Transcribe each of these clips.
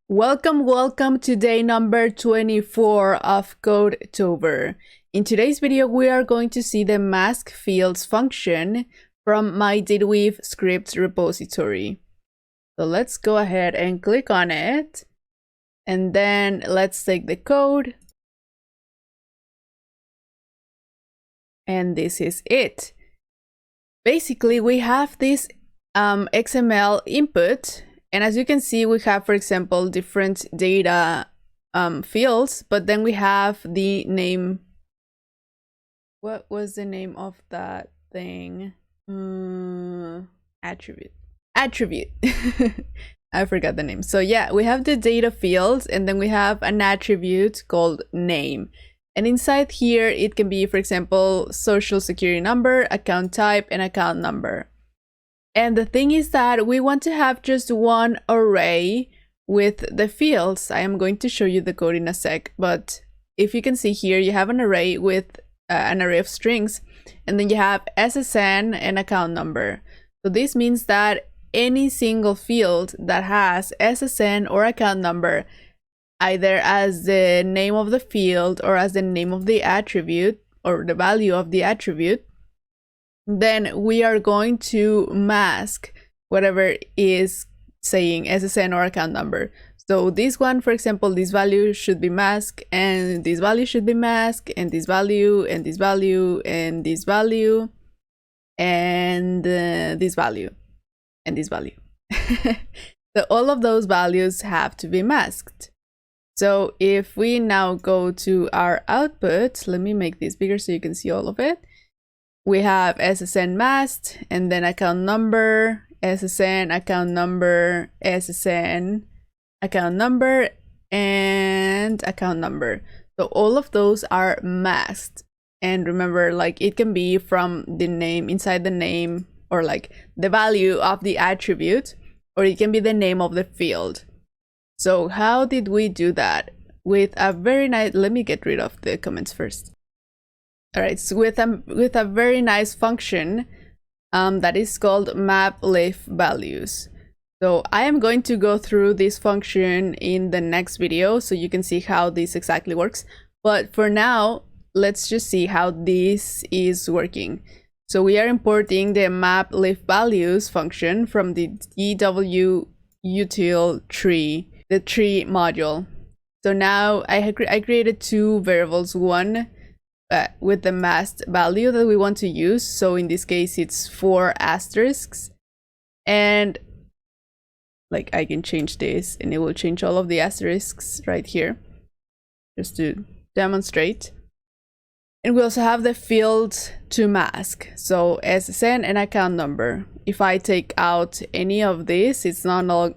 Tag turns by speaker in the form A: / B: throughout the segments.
A: Welcome to day number 24 of Codetober. In today's video, we are going to see the maskFields function from my DataWeave Scripts repository. So let's go ahead and click on it. And then let's take the code. And this is it. Basically, we have this XML input. And as you can see, we have, for example, different data fields, but then we have the name. What was the name of that thing? Attribute. I forgot the name. So yeah, we have the data fields, and then we have an attribute called name. And inside here, it can be, for example, social security number, account type, and account number. And the thing is that we want to have just one array with the fields. I am going to show you the code in a sec, but if you can see here, you have an array with an array of strings, and then you have SSN and account number. So this means that any single field that has SSN or account number, either as the name of the field or as the name of the attribute or the value of the attribute, then we are going to mask whatever is saying SSN or account number. So this one, for example, this value should be masked, and this value should be masked, and this value, and this value, and this value, and this value, and this value. So all of those values have to be masked. So if we now go to our output, let me make this bigger so you can see all of it. We have SSN masked, and then account number, SSN, account number, SSN, account number, and account number. So all of those are masked. And remember, like, it can be from the name, inside the name, or like the value of the attribute, or it can be the name of the field. So how did we do that? With a very nice, let me get rid of the comments first. All right, so with a very nice function that is called maplifValues. So I am going to go through this function in the next video so you can see how this exactly works. But for now, let's just see how this is working. So we are importing the maplifValues function from the DWUtil tree, the tree module. So now I created two variables, one with the masked value that we want to use. So in this case, it's 4 asterisks. And like, I can change this and it will change all of the asterisks right here, just to demonstrate. And we also have the field to mask. So SSN and account number. If I take out any of this, it's no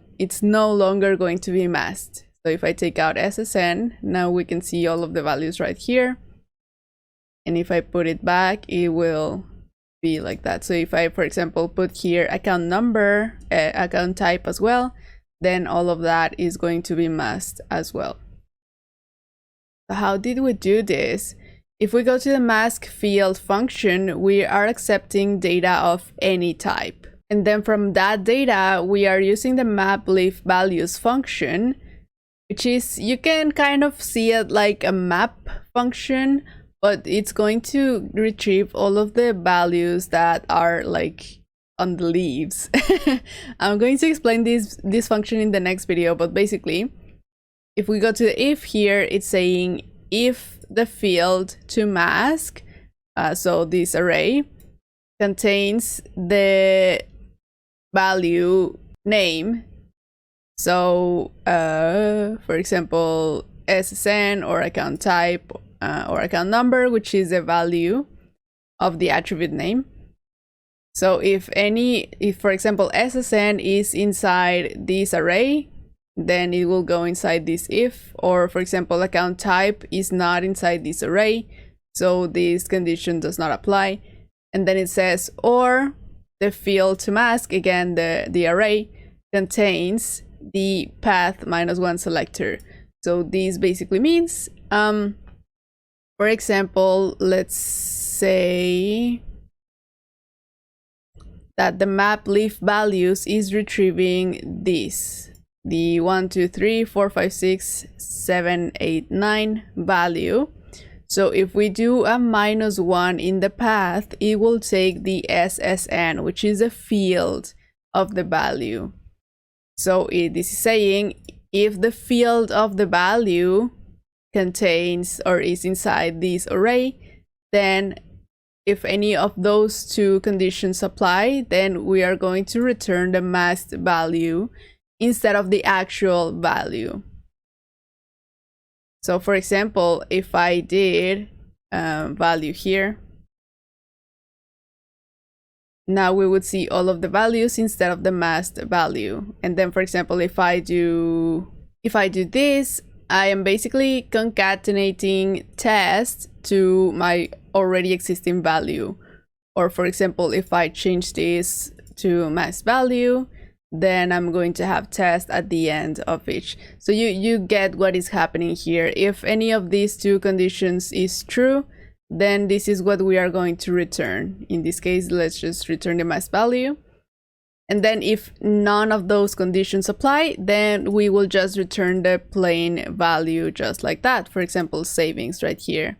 A: longer going to be masked. So if I take out SSN, now we can see all of the values right here. And if I put it back, it will be like that. So if I, for example, put here account number, account type as well, then all of that is going to be masked as well. So how did we do this? If we go to the maskField function, we are accepting data of any type. And then from that data, we are using the maplifValues function, which is, you can kind of see it like a map function, but it's going to retrieve all of the values that are like on the leaves. I'm going to explain this function in the next video, but basically, if we go to the if here, it's saying if the field to mask, so this array, contains the value name. So, for example, SSN or account type, or account number, which is the value of the attribute name. So if for example, SSN is inside this array, then it will go inside this if, or for example, account type is not inside this array, so this condition does not apply. And then it says, or the field to mask, again, the array contains the path -1 selector. So this basically means, for example, let's say that the map leaf values is retrieving this, the 1, 2, 3, 4, 5, 6, 7, 8, 9 value. So if we do a -1 in the path, it will take the SSN, which is a field of the value. So this is saying if the field of the value contains or is inside this array, then if any of those two conditions apply, then we are going to return the masked value instead of the actual value. So for example, if I did value here, now we would see all of the values instead of the masked value. And then for example, if I do this, I am basically concatenating test to my already existing value. Or for example, if I change this to masked value, then I'm going to have test at the end of each. So you get what is happening here. If any of these two conditions is true, then this is what we are going to return. In this case, let's just return the masked value. And then if none of those conditions apply, then we will just return the plain value just like that. For example, savings right here,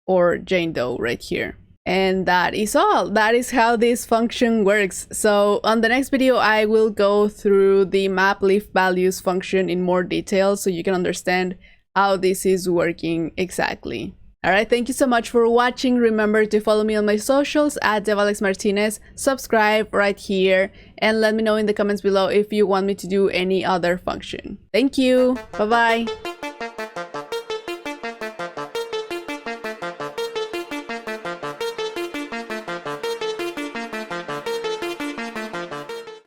A: or Jane Doe right here. And that is all. That is how this function works. So on the next video, I will go through the map leaf values function in more detail so you can understand how this is working exactly. All right, thank you so much for watching. Remember to follow me on my socials at Martinez, subscribe right here, and let me know in the comments below if you want me to do any other function. Thank you. Bye-bye.